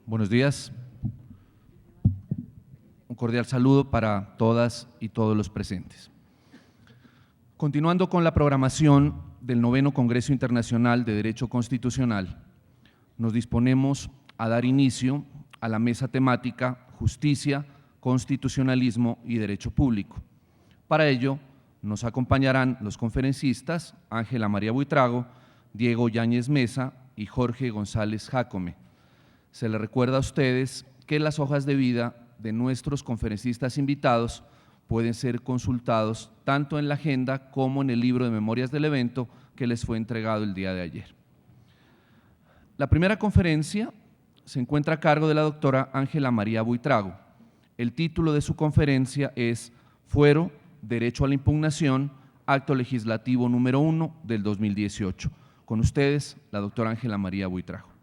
Buenos días. Un cordial saludo para todas y todos los presentes. Continuando con la programación del 9º Congreso Internacional de Derecho Constitucional, nos disponemos a dar inicio a la mesa temática Justicia, Constitucionalismo y Derecho Público. Para ello, nos acompañarán los conferencistas Ángela María Buitrago, Diego Yáñez Mesa y Jorge González Jácome. Se les recuerda a ustedes que las hojas de vida de nuestros conferencistas invitados pueden ser consultados tanto en la agenda como en el libro de memorias del evento que les fue entregado el día de ayer. La primera conferencia se encuentra a cargo de la doctora Ángela María Buitrago. El título de su conferencia es Fuero, Derecho a la Impugnación, Acto Legislativo número 1 del 2018. Con ustedes, la doctora Ángela María Buitrago.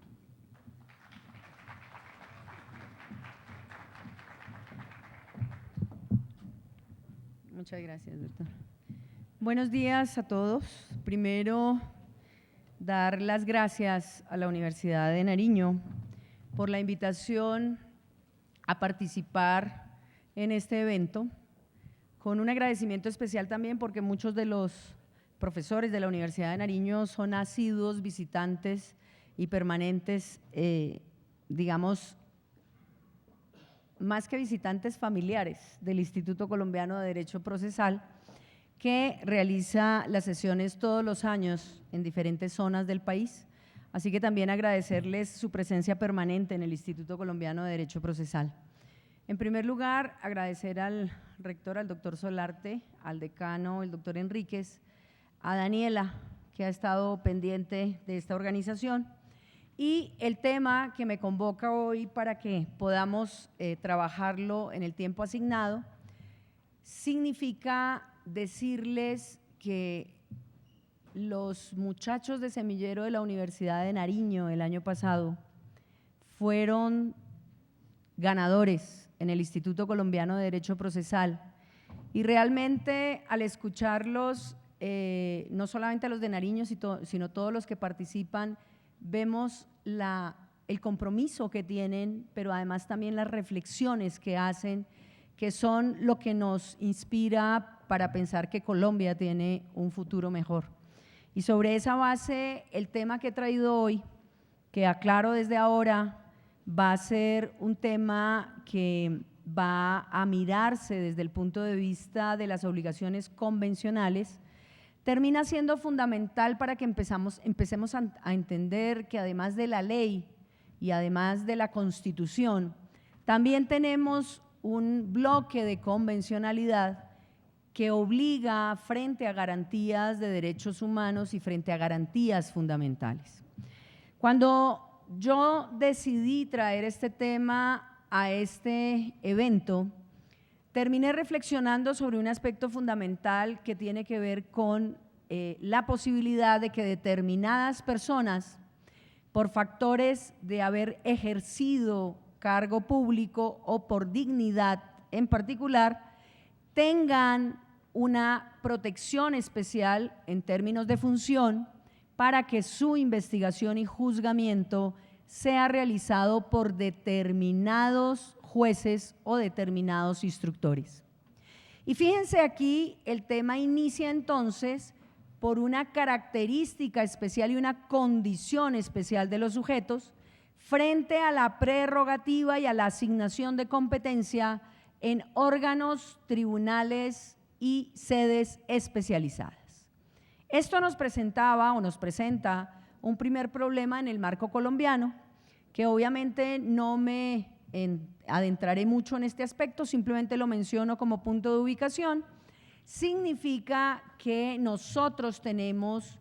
Muchas gracias, doctor. Buenos días a todos. Primero, dar las gracias a la Universidad de Nariño por la invitación a participar en este evento, con un agradecimiento especial también porque muchos de los profesores de la Universidad de Nariño son asiduos visitantes y permanentes, digamos, más que visitantes familiares del Instituto Colombiano de Derecho Procesal, que realiza las sesiones todos los años en diferentes zonas del país. Así que también agradecerles su presencia permanente en el Instituto Colombiano de Derecho Procesal. En primer lugar, agradecer al rector, al doctor Solarte, al decano, el doctor Enríquez, a Daniela, que ha estado pendiente de esta organización. Y el tema que me convoca hoy para que podamos trabajarlo en el tiempo asignado significa decirles que los muchachos de semillero de la Universidad de Nariño el año pasado fueron ganadores en el Instituto Colombiano de Derecho Procesal y realmente al escucharlos, no solamente a los de Nariño, sino todos los que participan, vemos el compromiso que tienen, pero además también las reflexiones que hacen, que son lo que nos inspira para pensar que Colombia tiene un futuro mejor. Y sobre esa base, el tema que he traído hoy, que aclaro desde ahora, va a ser un tema que va a mirarse desde el punto de vista de las obligaciones convencionales, termina siendo fundamental para que empecemos a entender que además de la ley y además de la Constitución, también tenemos un bloque de convencionalidad que obliga frente a garantías de derechos humanos y frente a garantías fundamentales. Cuando yo decidí traer este tema a este evento, terminé reflexionando sobre un aspecto fundamental que tiene que ver con la posibilidad de que determinadas personas, por factores de haber ejercido cargo público o por dignidad en particular, tengan una protección especial en términos de función para que su investigación y juzgamiento sea realizado por determinados jueces o determinados instructores. Y fíjense aquí, el tema inicia entonces por una característica especial y una condición especial de los sujetos frente a la prerrogativa y a la asignación de competencia en órganos, tribunales y sedes especializadas. Esto nos presentaba o nos presenta un primer problema en el marco colombiano, que obviamente no me adentraré mucho en este aspecto, simplemente lo menciono como punto de ubicación. Significa que nosotros tenemos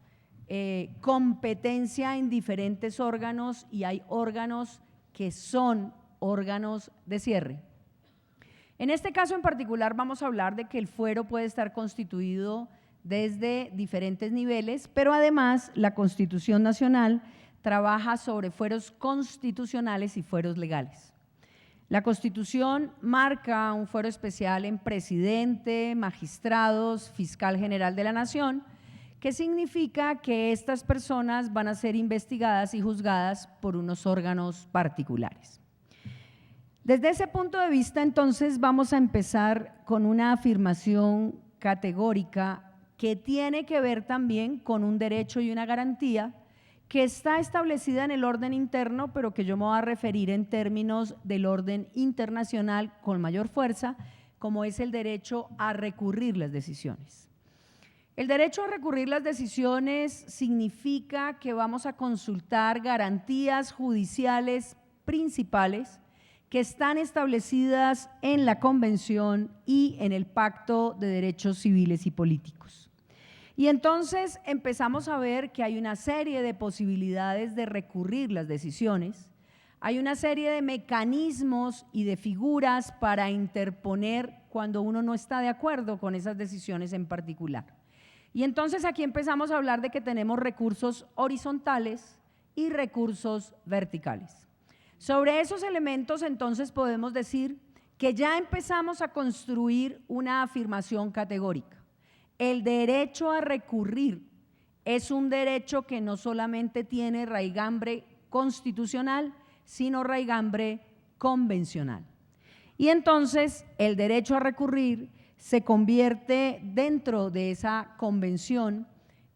competencia en diferentes órganos y hay órganos que son órganos de cierre. En este caso en particular vamos a hablar de que el fuero puede estar constituido desde diferentes niveles, pero además la Constitución Nacional trabaja sobre fueros constitucionales y fueros legales. La Constitución marca un fuero especial en presidente, magistrados, fiscal general de la Nación, que significa que estas personas van a ser investigadas y juzgadas por unos órganos particulares. Desde ese punto de vista, entonces, vamos a empezar con una afirmación categórica que tiene que ver también con un derecho y una garantía que está establecida en el orden interno, pero que yo me voy a referir en términos del orden internacional con mayor fuerza, como es el derecho a recurrir las decisiones. El derecho a recurrir las decisiones significa que vamos a consultar garantías judiciales principales que están establecidas en la Convención y en el Pacto de Derechos Civiles y Políticos. Y entonces empezamos a ver que hay una serie de posibilidades de recurrir las decisiones, hay una serie de mecanismos y de figuras para interponer cuando uno no está de acuerdo con esas decisiones en particular. Y entonces aquí empezamos a hablar de que tenemos recursos horizontales y recursos verticales. Sobre esos elementos entonces podemos decir que ya empezamos a construir una afirmación categórica. El derecho a recurrir es un derecho que no solamente tiene raigambre constitucional, sino raigambre convencional. Y entonces el derecho a recurrir se convierte dentro de esa convención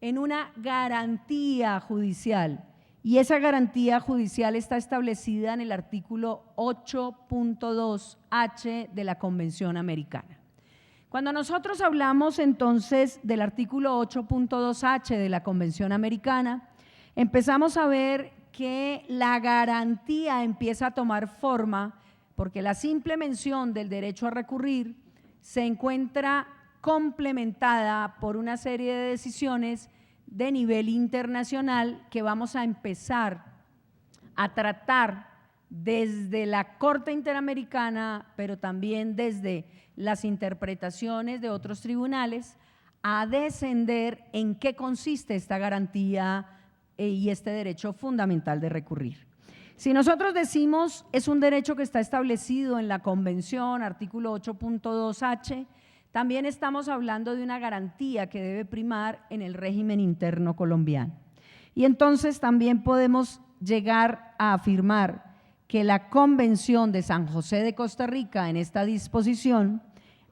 en una garantía judicial. Y esa garantía judicial está establecida en el artículo 8.2H de la Convención Americana. Cuando nosotros hablamos entonces del artículo 8.2H de la Convención Americana, empezamos a ver que la garantía empieza a tomar forma porque la simple mención del derecho a recurrir se encuentra complementada por una serie de decisiones de nivel internacional que vamos a empezar a tratar desde la Corte Interamericana, pero también desde las interpretaciones de otros tribunales, a descender en qué consiste esta garantía y este derecho fundamental de recurrir. Si nosotros decimos es un derecho que está establecido en la Convención, artículo 8.2H, también estamos hablando de una garantía que debe primar en el régimen interno colombiano. Y entonces también podemos llegar a afirmar que la Convención de San José de Costa Rica en esta disposición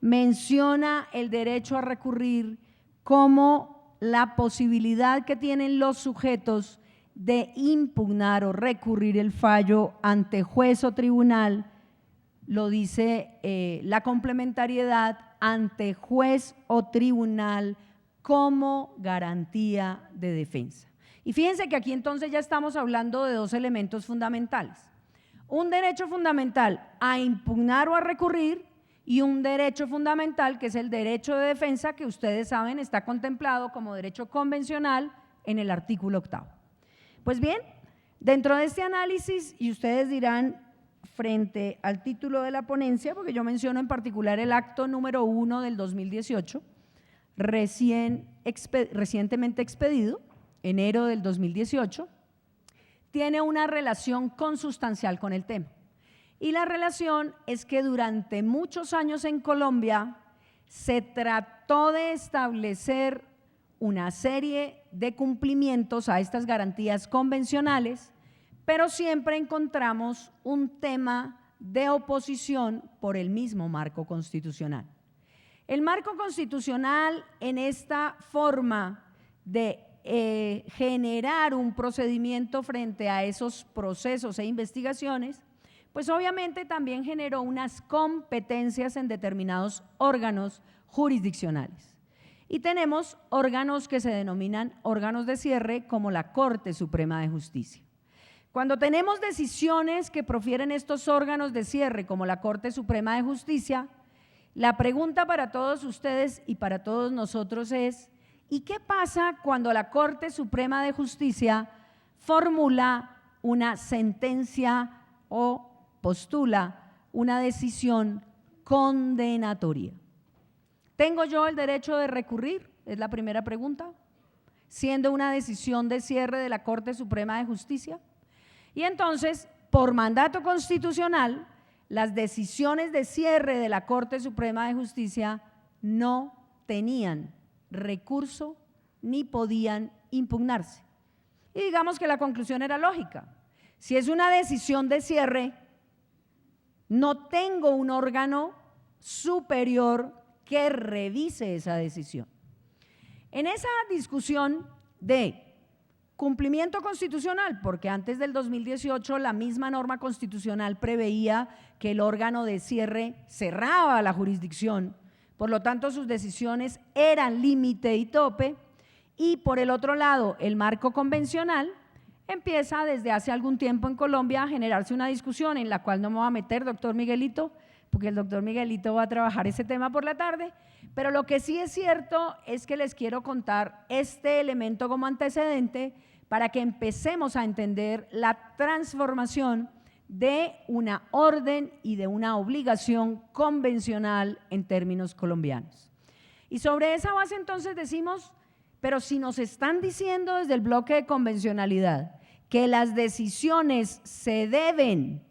menciona el derecho a recurrir como la posibilidad que tienen los sujetos de impugnar o recurrir el fallo ante juez o tribunal, lo dice la complementariedad, ante juez o tribunal como garantía de defensa. Y fíjense que aquí entonces ya estamos hablando de dos elementos fundamentales. Un derecho fundamental a impugnar o a recurrir y un derecho fundamental que es el derecho de defensa que ustedes saben está contemplado como derecho convencional en el artículo 8º. Pues bien, dentro de este análisis, y ustedes dirán frente al título de la ponencia, porque yo menciono en particular el acto número 1 del 2018, recientemente expedido, enero del 2018, tiene una relación consustancial con el tema. Y la relación es que durante muchos años en Colombia se trató de establecer una serie de cumplimientos a estas garantías convencionales, pero siempre encontramos un tema de oposición por el mismo marco constitucional. El marco constitucional en esta forma de generar un procedimiento frente a esos procesos e investigaciones, pues obviamente también generó unas competencias en determinados órganos jurisdiccionales. Y tenemos órganos que se denominan órganos de cierre como la Corte Suprema de Justicia. Cuando tenemos decisiones que profieren estos órganos de cierre como la Corte Suprema de Justicia, la pregunta para todos ustedes y para todos nosotros es ¿y qué pasa cuando la Corte Suprema de Justicia formula una sentencia o postula una decisión condenatoria? ¿Tengo yo el derecho de recurrir? Es la primera pregunta, siendo una decisión de cierre de la Corte Suprema de Justicia. Y entonces, por mandato constitucional, las decisiones de cierre de la Corte Suprema de Justicia no tenían recurso ni podían impugnarse. Y digamos que la conclusión era lógica. Si es una decisión de cierre, No tengo un órgano superior que revise esa decisión. En esa discusión de cumplimiento constitucional, porque antes del 2018 la misma norma constitucional preveía que el órgano de cierre cerraba la jurisdicción, por lo tanto sus decisiones eran límite y tope, y por el otro lado el marco convencional empieza desde hace algún tiempo en Colombia a generarse una discusión en la cual no me voy a meter, doctor Miguelito, porque el doctor Miguelito va a trabajar ese tema por la tarde, pero lo que sí es cierto es que les quiero contar este elemento como antecedente para que empecemos a entender la transformación de una orden y de una obligación convencional en términos colombianos. Y sobre esa base entonces decimos, pero si nos están diciendo desde el bloque de convencionalidad que las decisiones se deben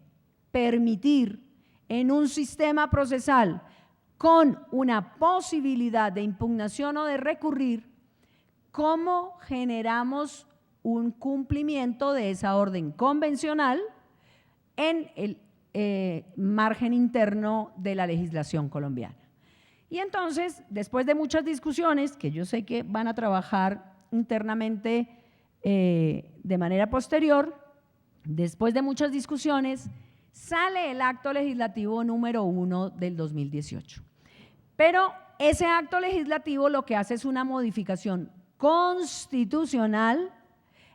permitir en un sistema procesal con una posibilidad de impugnación o de recurrir, ¿cómo generamos un cumplimiento de esa orden convencional en el margen interno de la legislación colombiana? Y entonces, después de muchas discusiones, que yo sé que van a trabajar internamente de manera posterior, después de muchas discusiones, sale el acto legislativo número 1 del 2018. Pero ese acto legislativo lo que hace es una modificación constitucional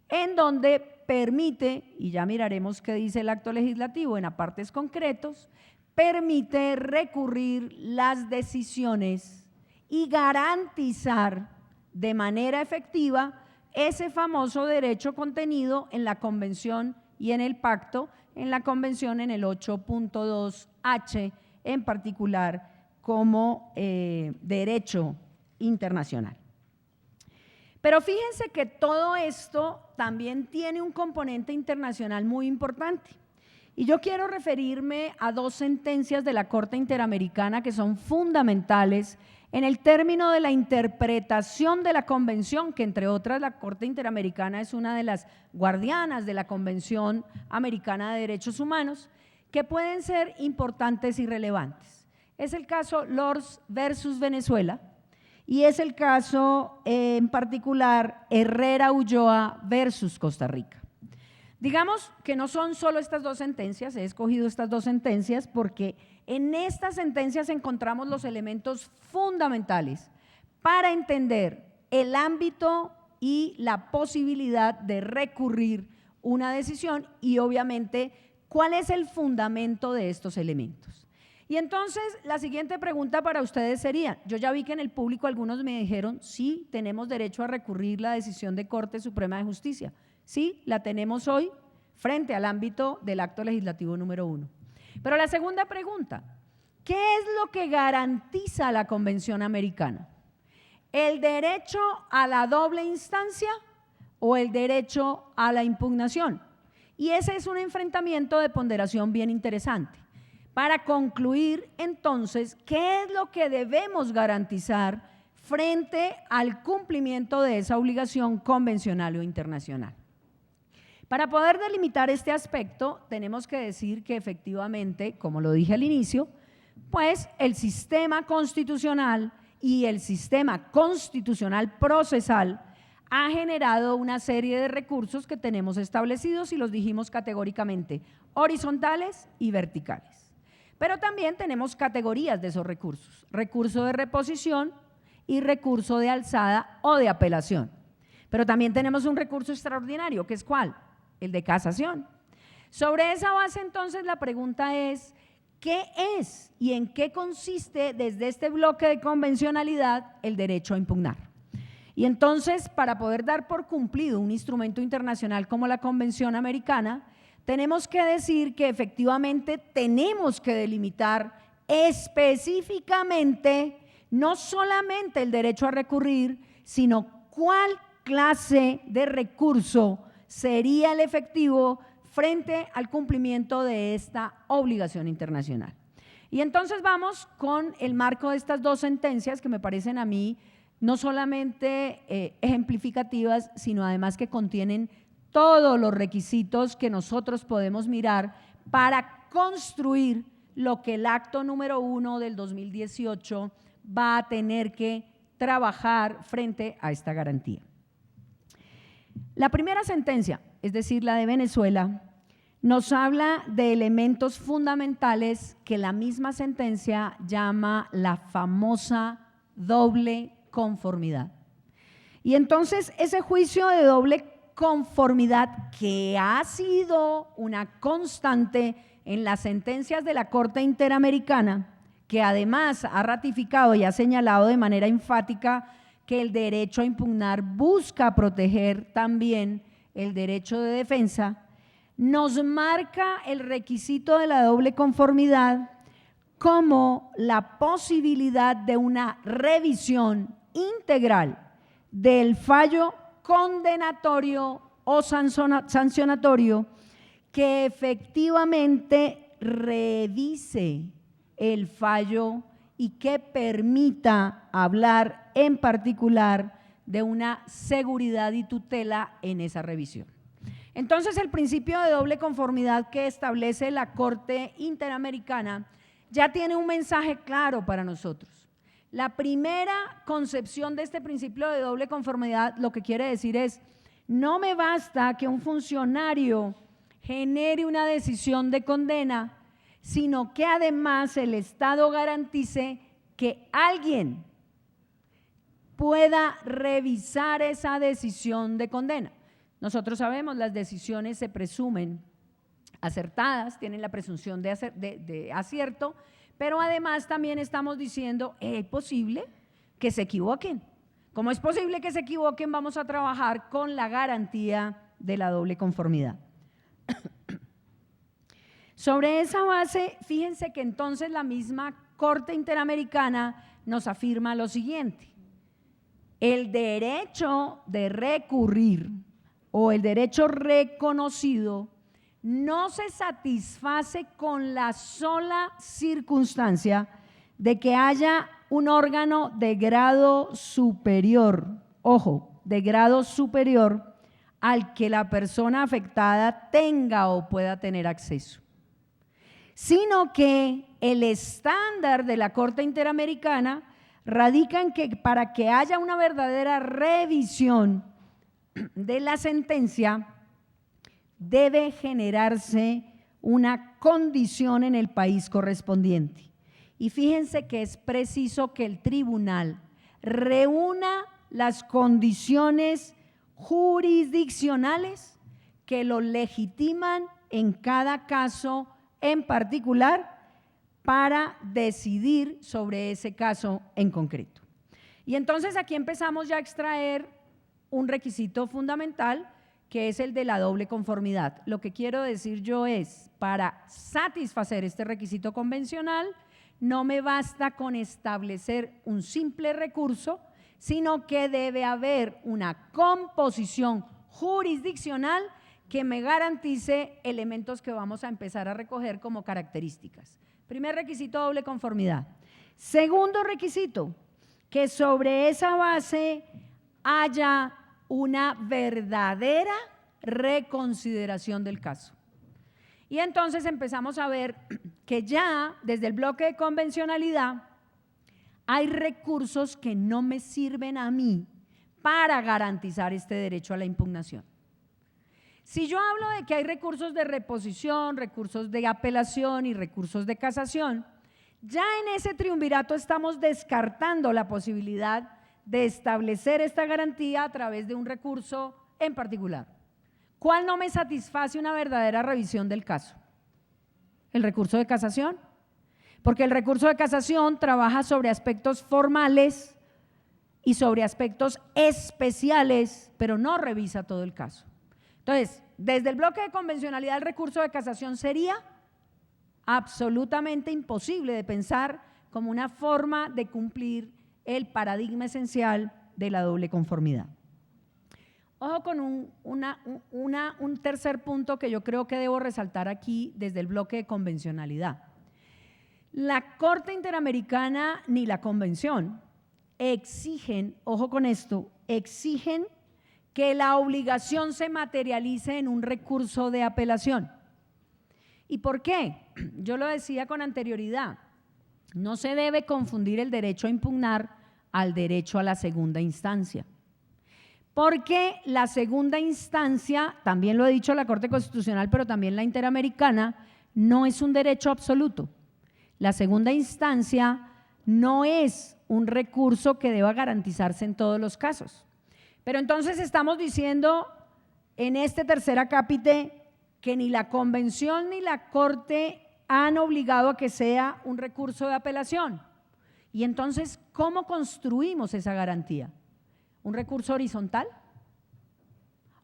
en donde permite, y ya miraremos qué dice el acto legislativo en apartes concretos, permite recurrir las decisiones y garantizar de manera efectiva ese famoso derecho contenido en la Convención y en el Pacto, en la Convención en el 8.2H en particular como derecho internacional. Pero fíjense que todo esto también tiene un componente internacional muy importante. Y yo quiero referirme a dos sentencias de la Corte Interamericana que son fundamentales en el término de la interpretación de la Convención, que entre otras la Corte Interamericana es una de las guardianas de la Convención Americana de Derechos Humanos, que pueden ser importantes y relevantes. Es el caso Lors versus Venezuela y es el caso en particular Herrera Ulloa versus Costa Rica. Digamos que no son solo estas dos sentencias, he escogido estas dos sentencias porque en estas sentencias encontramos los elementos fundamentales para entender el ámbito y la posibilidad de recurrir una decisión y obviamente cuál es el fundamento de estos elementos. Y entonces la siguiente pregunta para ustedes sería, yo ya vi que en el público algunos me dijeron, sí, tenemos derecho a recurrir la decisión de Corte Suprema de Justicia. Sí, la tenemos hoy frente al ámbito del acto legislativo número 1. Pero la segunda pregunta, ¿qué es lo que garantiza la Convención Americana? ¿El derecho a la doble instancia o el derecho a la impugnación? Y ese es un enfrentamiento de ponderación bien interesante. Para concluir, entonces, ¿qué es lo que debemos garantizar frente al cumplimiento de esa obligación convencional o internacional? Para poder delimitar este aspecto, tenemos que decir que efectivamente, como lo dije al inicio, pues el sistema constitucional y el sistema constitucional procesal ha generado una serie de recursos que tenemos establecidos y los dijimos categóricamente, horizontales y verticales. Pero también tenemos categorías de esos recursos, recurso de reposición y recurso de alzada o de apelación. Pero también tenemos un recurso extraordinario, ¿que es cuál? El de casación. Sobre esa base, entonces, la pregunta es, ¿qué es y en qué consiste desde este bloque de convencionalidad el derecho a impugnar? Y entonces, para poder dar por cumplido un instrumento internacional como la Convención Americana, tenemos que decir que efectivamente tenemos que delimitar específicamente no solamente el derecho a recurrir, sino cuál clase de recurso sería el efectivo frente al cumplimiento de esta obligación internacional. Y entonces vamos con el marco de estas dos sentencias que me parecen a mí no solamente ejemplificativas, sino además que contienen todos los requisitos que nosotros podemos mirar para construir lo que el acto número 1 del 2018 va a tener que trabajar frente a esta garantía. La primera sentencia, es decir, la de Venezuela, nos habla de elementos fundamentales que la misma sentencia llama la famosa doble conformidad. Y entonces ese juicio de doble conformidad, que ha sido una constante en las sentencias de la Corte Interamericana, que además ha ratificado y ha señalado de manera enfática que el derecho a impugnar busca proteger también el derecho de defensa, nos marca el requisito de la doble conformidad como la posibilidad de una revisión integral del fallo condenatorio o sancionatorio que efectivamente revise el fallo y que permita hablar en particular de una seguridad y tutela en esa revisión. Entonces, el principio de doble conformidad que establece la Corte Interamericana ya tiene un mensaje claro para nosotros. La primera concepción de este principio de doble conformidad lo que quiere decir es: no me basta que un funcionario genere una decisión de condena, sino que además el Estado garantice que alguien pueda revisar esa decisión de condena. Nosotros sabemos, las decisiones se presumen acertadas, tienen la presunción de acierto, pero además también estamos diciendo, es posible que se equivoquen. Como es posible que se equivoquen, vamos a trabajar con la garantía de la doble conformidad. Sobre esa base, fíjense que entonces la misma Corte Interamericana nos afirma lo siguiente: el derecho de recurrir o el derecho reconocido no se satisface con la sola circunstancia de que haya un órgano de grado superior, ojo, de grado superior al que la persona afectada tenga o pueda tener acceso, sino que el estándar de la Corte Interamericana radica en que para que haya una verdadera revisión de la sentencia debe generarse una condición en el país correspondiente. Y fíjense que es preciso que el tribunal reúna las condiciones jurisdiccionales que lo legitiman en cada caso en particular para decidir sobre ese caso en concreto. Y entonces aquí empezamos ya a extraer un requisito fundamental, que es el de la doble conformidad. Lo que quiero decir yo es, para satisfacer este requisito convencional, no me basta con establecer un simple recurso, sino que debe haber una composición jurisdiccional que me garantice elementos que vamos a empezar a recoger como características. Primer requisito, doble conformidad. Segundo requisito, que sobre esa base haya una verdadera reconsideración del caso. Y entonces empezamos a ver que ya desde el bloque de convencionalidad hay recursos que no me sirven a mí para garantizar este derecho a la impugnación. Si yo hablo de que hay recursos de reposición, recursos de apelación y recursos de casación, ya en ese triunvirato estamos descartando la posibilidad de establecer esta garantía a través de un recurso en particular. ¿Cuál no me satisface una verdadera revisión del caso? El recurso de casación, porque el recurso de casación trabaja sobre aspectos formales y sobre aspectos especiales, pero no revisa todo el caso. Entonces, desde el bloque de convencionalidad, el recurso de casación sería absolutamente imposible de pensar como una forma de cumplir el paradigma esencial de la doble conformidad. Ojo con un tercer punto que yo creo que debo resaltar aquí desde el bloque de convencionalidad. La Corte Interamericana ni la Convención exigen, ojo con esto, exigen que la obligación se materialice en un recurso de apelación. ¿Y por qué? Yo lo decía con anterioridad, no se debe confundir el derecho a impugnar al derecho a la segunda instancia. Porque la segunda instancia, también lo ha dicho la Corte Constitucional, pero también la Interamericana, no es un derecho absoluto. La segunda instancia no es un recurso que deba garantizarse en todos los casos. Pero entonces estamos diciendo en este tercer acápite que ni la Convención ni la Corte han obligado a que sea un recurso de apelación. Y entonces, ¿cómo construimos esa garantía? ¿Un recurso horizontal?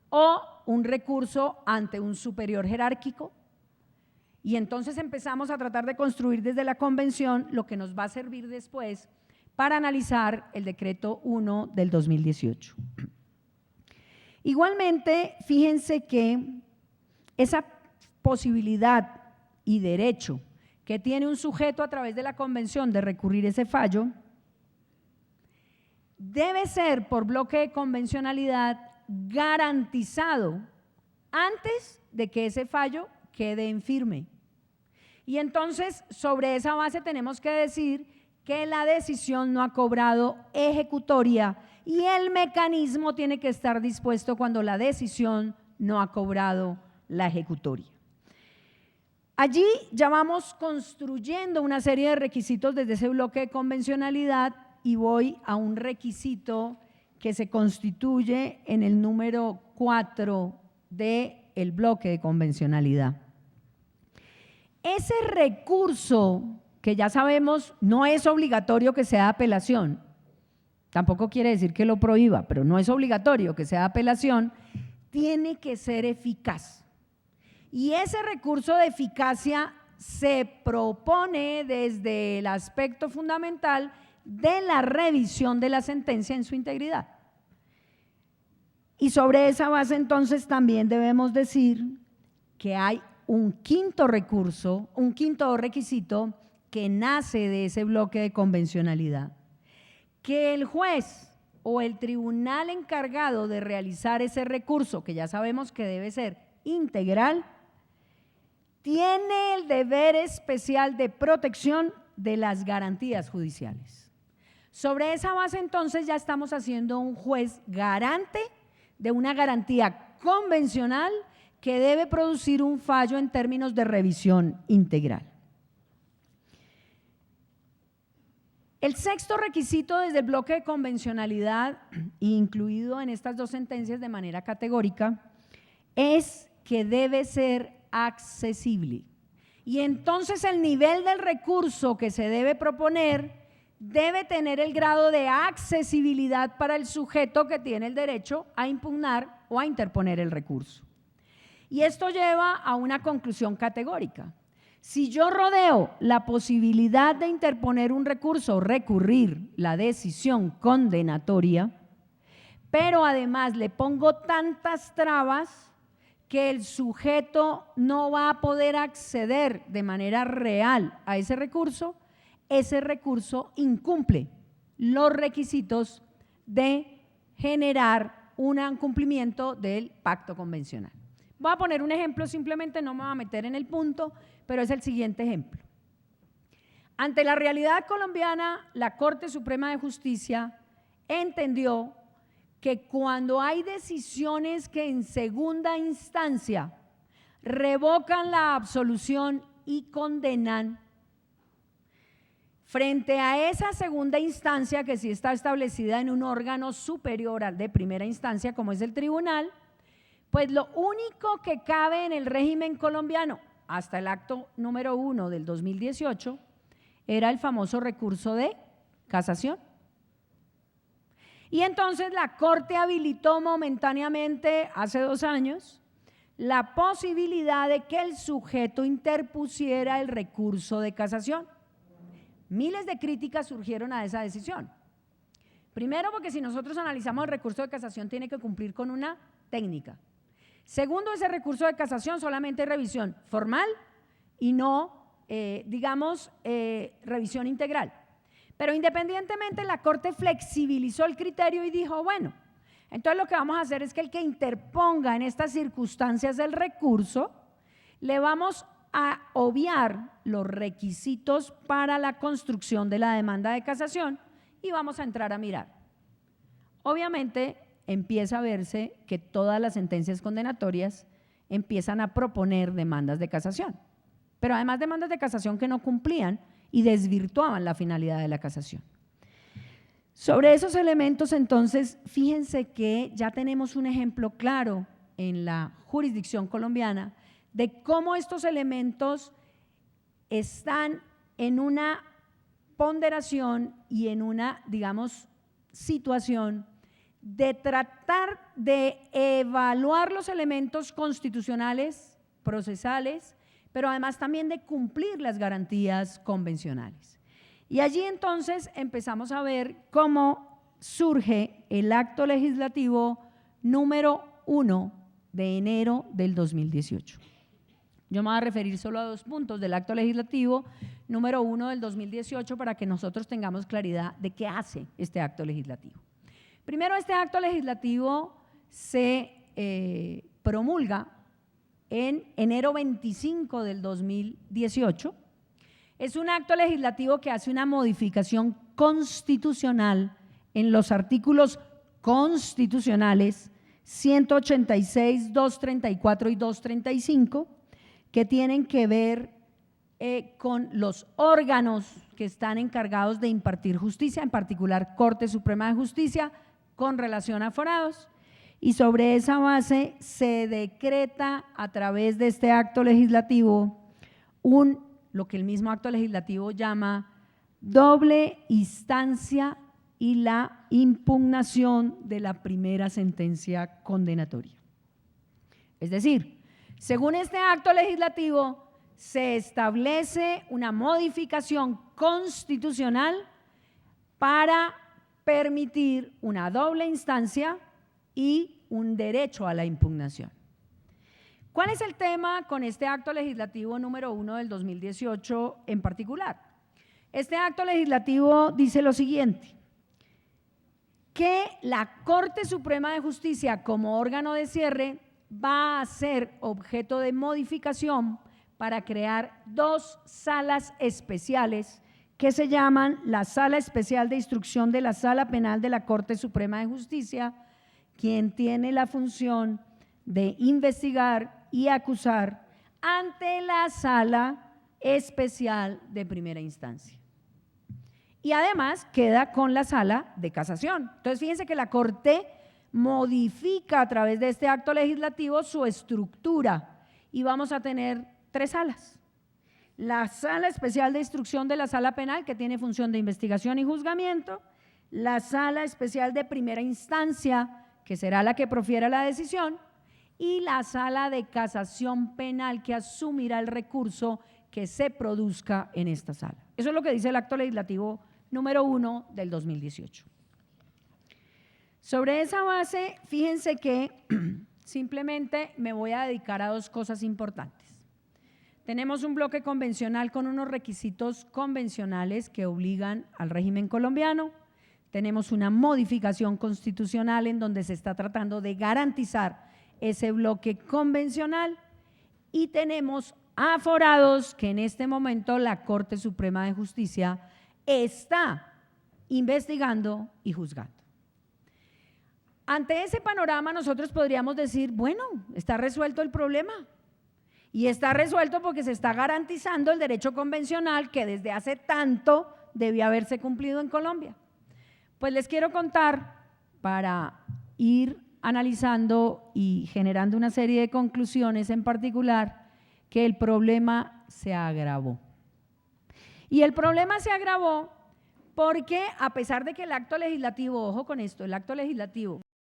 ¿O un recurso ante un superior jerárquico? Y entonces empezamos a tratar de construir desde la Convención lo que nos va a servir después para analizar el Decreto 1 del 2018. Igualmente, fíjense que esa posibilidad y derecho que tiene un sujeto a través de la Convención de recurrir ese fallo debe ser por bloque de convencionalidad garantizado antes de que ese fallo quede en firme. Y entonces, sobre esa base tenemos que decir que la decisión no ha cobrado ejecutoria y el mecanismo tiene que estar dispuesto cuando la decisión no ha cobrado la ejecutoria. Allí ya vamos construyendo una serie de requisitos desde ese bloque de convencionalidad y voy a un requisito que se constituye en el número 4 del bloque de convencionalidad. Ese recurso, que ya sabemos no es obligatorio que sea apelación, tampoco quiere decir que lo prohíba, pero no es obligatorio que sea apelación, tiene que ser eficaz. Y ese recurso de eficacia se propone desde el aspecto fundamental de la revisión de la sentencia en su integridad. Y sobre esa base entonces también debemos decir que hay un quinto recurso, un quinto requisito que nace de ese bloque de convencionalidad, que el juez o el tribunal encargado de realizar ese recurso, que ya sabemos que debe ser integral, tiene el deber especial de protección de las garantías judiciales. Sobre esa base entonces ya estamos haciendo un juez garante de una garantía convencional que debe producir un fallo en términos de revisión integral. El sexto requisito desde el bloque de convencionalidad, incluido en estas dos sentencias de manera categórica, es que debe ser accesible. Y entonces el nivel del recurso que se debe proponer debe tener el grado de accesibilidad para el sujeto que tiene el derecho a impugnar o a interponer el recurso. Y esto lleva a una conclusión categórica. Si yo rodeo la posibilidad de interponer un recurso o recurrir la decisión condenatoria, pero además le pongo tantas trabas que el sujeto no va a poder acceder de manera real a ese recurso incumple los requisitos de generar un cumplimiento del pacto convencional. Voy a poner un ejemplo, simplemente no me voy a meter en el punto, pero es el siguiente ejemplo. Ante la realidad colombiana, la Corte Suprema de Justicia entendió que cuando hay decisiones que en segunda instancia revocan la absolución y condenan, frente a esa segunda instancia que sí está establecida en un órgano superior al de primera instancia, como es el tribunal, pues lo único que cabe en el régimen colombiano, hasta el acto número 1 del 2018, era el famoso recurso de casación. Y entonces la Corte habilitó momentáneamente, hace 2 años, la posibilidad de que el sujeto interpusiera el recurso de casación. Miles de críticas surgieron a esa decisión. Primero, porque si nosotros analizamos el recurso de casación tiene que cumplir con una técnica. Segundo, ese recurso de casación solamente es revisión formal y no, revisión integral. Pero independientemente, la Corte flexibilizó el criterio y dijo, bueno, entonces lo que vamos a hacer es que el que interponga en estas circunstancias el recurso, le vamos a obviar los requisitos para la construcción de la demanda de casación y vamos a entrar a mirar. Obviamente empieza a verse que todas las sentencias condenatorias empiezan a proponer demandas de casación, pero además demandas de casación que no cumplían y desvirtuaban la finalidad de la casación. Sobre esos elementos, entonces, fíjense que ya tenemos un ejemplo claro en la jurisdicción colombiana de cómo estos elementos están en una ponderación y en una, digamos, situación de tratar de evaluar los elementos constitucionales, procesales, pero además también de cumplir las garantías convencionales. Y allí entonces empezamos a ver cómo surge el acto legislativo número 1 de enero del 2018. Yo me voy a referir solo a 2 puntos del acto legislativo número 1 del 2018 para que nosotros tengamos claridad de qué hace este acto legislativo. Primero, este acto legislativo se promulga en enero 25 del 2018. Es un acto legislativo que hace una modificación constitucional en los artículos constitucionales 186, 234 y 235, que tienen que ver con los órganos que están encargados de impartir justicia, en particular Corte Suprema de Justicia, con relación a aforados. Y sobre esa base se decreta a través de este acto legislativo lo que el mismo acto legislativo llama doble instancia y la impugnación de la primera sentencia condenatoria. Es decir, según este acto legislativo, se establece una modificación constitucional para permitir una doble instancia y un derecho a la impugnación. ¿Cuál es el tema con este acto legislativo número 1 del 2018 en particular? Este acto legislativo dice lo siguiente: que la Corte Suprema de Justicia como órgano de cierre va a ser objeto de modificación para crear 2 salas especiales que se llaman la Sala Especial de Instrucción de la Sala Penal de la Corte Suprema de Justicia, quien tiene la función de investigar y acusar ante la Sala Especial de Primera Instancia. Y además queda con la Sala de Casación. Entonces, fíjense que la Corte modifica a través de este acto legislativo su estructura y vamos a tener 3 salas. La Sala Especial de Instrucción de la Sala Penal, que tiene función de investigación y juzgamiento, la Sala Especial de Primera Instancia, que será la que profiera la decisión, y la Sala de Casación Penal, que asumirá el recurso que se produzca en esta sala. Eso es lo que dice el acto legislativo número 1 del 2018. Sobre esa base, fíjense que simplemente me voy a dedicar a 2 cosas importantes. Tenemos un bloque convencional con unos requisitos convencionales que obligan al régimen colombiano. Tenemos una modificación constitucional en donde se está tratando de garantizar ese bloque convencional y tenemos aforados que en este momento la Corte Suprema de Justicia está investigando y juzgando. Ante ese panorama nosotros podríamos decir, bueno, está resuelto el problema y está resuelto porque se está garantizando el derecho convencional que desde hace tanto debía haberse cumplido en Colombia. Pues les quiero contar, para ir analizando y generando una serie de conclusiones en particular, que el problema se agravó. Y el problema se agravó porque a pesar de que el acto legislativo, ojo con esto, el acto legislativo